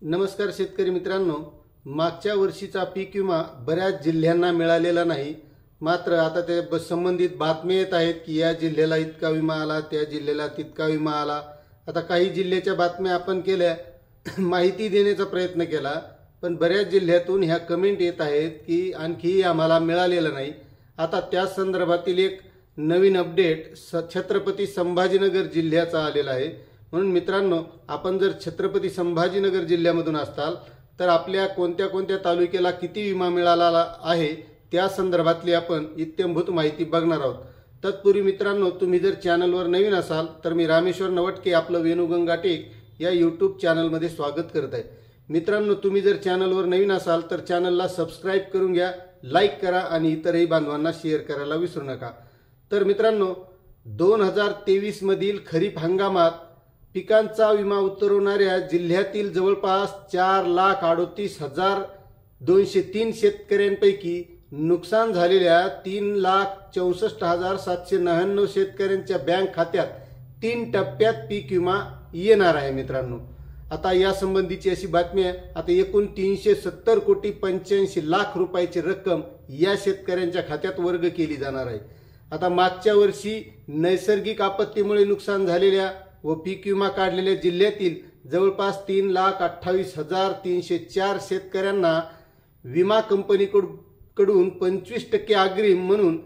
नमस्कार शेतकरी मित्रांनो, मागच्या वर्षीचा पीक विमा बऱ्याच जिल्ह्यांना मिळालेला नाही। मात्र आता ते संबंधित बातम्या येत आहेत की या जिल्ह्याला इतका विमा आला, त्या जिल्ह्याला तितका विमा आला। आता काही जिल्ह्याच्या बातम्या आपण केल्या, माहिती देण्याचा प्रयत्न केला, पण बऱ्याच जिल्ह्यातून ह्या कमेंट येत आहेत की आणखी आम्हाला मिळालेलं नाही। आता त्या संदर्भातील एक नवीन अपडेट छत्रपती संभाजीनगर जिल्ह्याचा आलेला आहे। म्हणून मित्रांनो, आपण जर छत्रपती संभाजीनगर जिल्ह्यामधून असताल तर आपल्या कोणत्या कोणत्या तालुक्याला किती विमा मिळाला आहे त्या संदर्भातली आपण इत्थंभूत माहिती बघणार आहोत। तत्पूर्वी मित्रांनो, तुम्ही जर चॅनलवर नवीन असाल तर मी रामेश्वर नवटके आपलं वेणुगंगा टेक या यूट्यूब चॅनलमध्ये स्वागत करत आहे। मित्रांनो, तुम्ही जर चॅनलवर नवीन असाल तर चॅनलला सबस्क्राइब करून घ्या, लाईक करा आणि इतरही बांधवांना शेअर करायला विसरू नका। तर मित्रांनो, 2023 मधील खरीप हंगामात पिकांचा विमा उतरवणाऱ्या जिल्ह्यातील जवळपास 4,38,203 शेतकऱ्यांपैकी नुकसान झालेल्या 3,64,799 शेतकऱ्यांच्या बँक खात्यात 3 टप्प्यात पीक विमा येणार आहे। मित्रांनो, आता या संबंधीची अशी बातमी आहे, आता एकूण 370 कोटी 85 लाख रुपयाची रक्कम या शेतकऱ्यांच्या खात्यात वर्ग केली जाणार आहे। आता मागच्या वर्षी नैसर्गिक आपत्तीमुळे नुकसान झालेल्या व पीक विमा काढलेल्या जिल्ह्यातील जवळपास 3,28,304 शेतकऱ्यांना विमा कंपनीकडून 25% अग्रिम म्हणून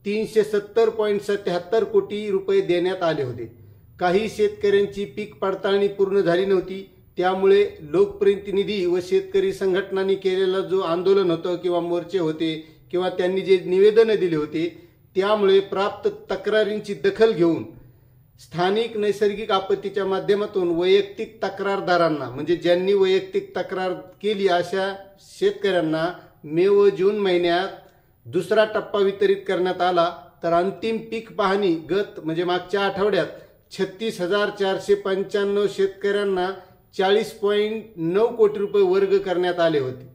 370.77 कोटी रुपये देण्यात आले होते। काही शेतकऱ्यांची पीक पडताळणी पूर्ण झाली नव्हती, त्यामुळे लोकप्रतिनिधी व शेतकरी संघटनांनी केलेला जो आंदोलन होतं किंवा मोर्चे होते किंवा त्यांनी जे निवेदन दिले होते, त्यामुळे प्राप्त तक्रारींची दखल घेऊन स्थानिक नैसर्गिक आपत्तीच्या माध्यमातून वैयक्तिक तक्रारदारांना, म्हणजे ज्यांनी वैयक्तिक तक्रार केली अशा शेतकऱ्यांना मे व जून महिन्यात दुसरा टप्पा वितरित करण्यात आला। तर अंतिम पीक पाहणी गत म्हणजे मागच्या आठवड्यात 36,495 शेतकऱ्यांना 40.9 कोटी रुपये वर्ग करण्यात आले होते।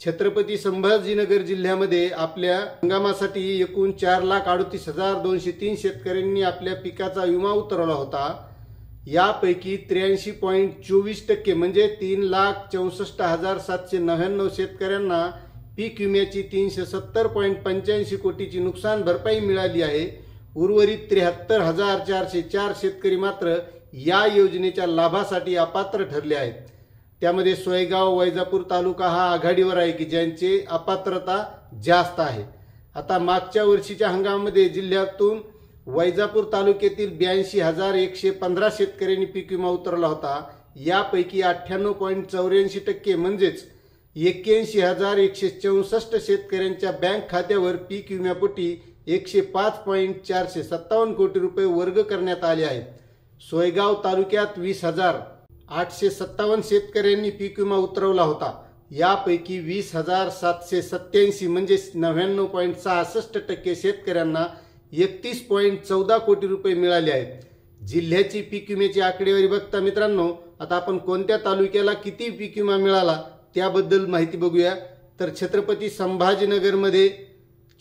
छत्रपती संभाजीनगर जिल्ह्यामध्ये आपल्या हंगामासाठी एकूण 4,38,203 शेतकऱ्यांनी आपल्या पिकाचा विमा उतरवला होता। यापैकी 83.24% म्हणजे 3,64,799 शेतकऱ्यांना पीक विम्याची 370.85 कोटीची नुकसान भरपाई मिळाली आहे। उर्वरित 73,404 शेतकरी मात्र या योजनेच्या लाभासाठी अपात्र ठरले आहेत। त्यामध्ये सोयगाव वैजापूर तालुका हा आघाडीवर आहे की ज्यांची अपात्रता जास्त आहे। आता मागच्या वर्षीच्या हंगामामध्ये जिल्ह्यातून वैजापूर तालुक्यातील 82,115 शेतकऱ्यांनी पीक विमा उतरवला होता। यापैकी 98.84% म्हणजेच 81,164 शेतकऱ्यांच्या बँक खात्यावर पीक विम्यापोटी 105.457 कोटी रुपये वर्ग करण्यात आले आहेत। सोयगाव तालुक्यात 20,857 शेतकऱ्यांनी पीक विमा उतरवला होता। यापैकी 20,787 म्हणजे 99.66% शेतकऱ्यांना 31.14 कोटी रुपये मिळाले आहेत। जिल्ह्याची पीक विम्याची आकडेवारी बघता मित्रांनो, आता आपण कोणत्या तालुक्याला किती पीक विमा मिळाला त्याबद्दल माहिती बघूया। तर छत्रपती संभाजीनगरमध्ये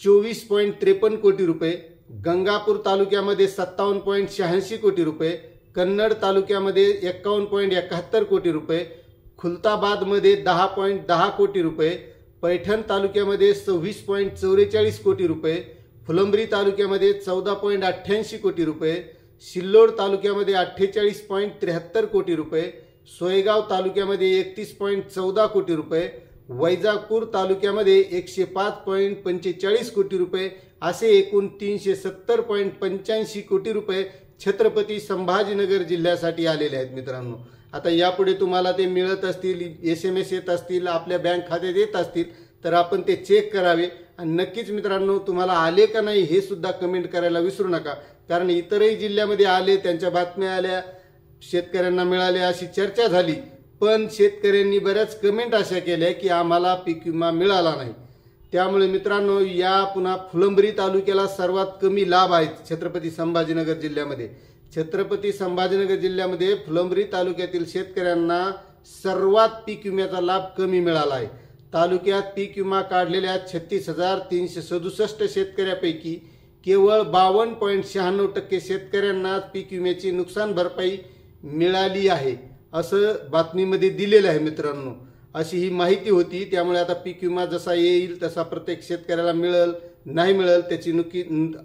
24.53 कोटी रुपये, गंगापूर तालुक्यामध्ये 57.86 कोटी रुपये, कन्नड तालुक्यामध्ये 51.71 कोटी रुपये, खुलताबादमध्ये 10.10 कोटी रुपये, पैठण तालुक्यामध्ये 26.44 कोटी रुपये, फुलंब्री तालुक्यामध्ये 14.88 कोटी रुपये, सिल्लोड तालुक्यामध्ये 48.73 कोटी रुपये, सोयगाव तालुक्यामध्ये 31.14 कोटी रुपये, वैजापूर तालुक्यामध्ये 105.45 कोटी रुपये असे एकूण 370.85 कोटी रुपये छत्रपती संभाजीनगर जिल्ह्यासाठी आलेले आहेत। मित्रांनो, आता यापुढे तुम्हाला ते मिळत असतील, SMS येत असतील, आपल्या बँक खात्यात येत असतील तर आपण ते चेक करावे आणि नक्कीच मित्रांनो तुम्हाला आले का नाही हे सुद्धा कमेंट करायला विसरू नका, कारण इतरही जिल्ह्यामध्ये आले, त्यांच्या बातम्या आल्या, शेतकऱ्यांना मिळाले अशी चर्चा झाली, पण शेतकऱ्यांनी बऱ्याच कमेंट अशा केल्या की आम्हाला पीक विमा मिळाला नाही। त्यामुळे मित्रांनो, या पुन्हा फुलंब्री तालुक्याला सर्वात कमी लाभ आहेत छत्रपती संभाजीनगर जिल्ह्यामध्ये। छत्रपती संभाजीनगर जिल्ह्यामध्ये फुलंब्री तालुक्यातील शेतकऱ्यांना सर्वात पीक विम्याचा लाभ कमी मिळाला आहे। तालुक्यात पीक विमा काढलेल्या 36,367 शेतकऱ्यांपैकी केवळ 52.96% शेतकऱ्यांना पीक विम्याची नुकसान भरपाई मिळाली आहे। असं बातमीमध्ये दिलेलं आहे मित्रांनो। अशी ही माहिती होती। त्यामुळे आता पीक विमा जसा येईल तसा प्रत्येक शेतकऱ्याला मिळेल नाही मिळेल त्याची नक्की,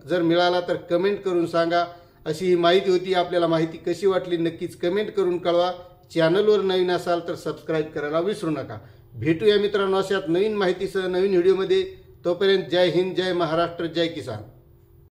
जर मिळाला तर कमेंट करून सांगा। अशी ही माहिती होती। आपल्याला माहिती कशी वाटली नक्कीच कमेंट करून कळवा। चॅनलवर नवीन असाल तर सबस्क्राईब करायला विसरू नका। भेटूया मित्रांनो अशाच नवीन माहितीसह नवीन व्हिडिओमध्ये। तोपर्यंत जय हिंद, जय महाराष्ट्र, जय किसान।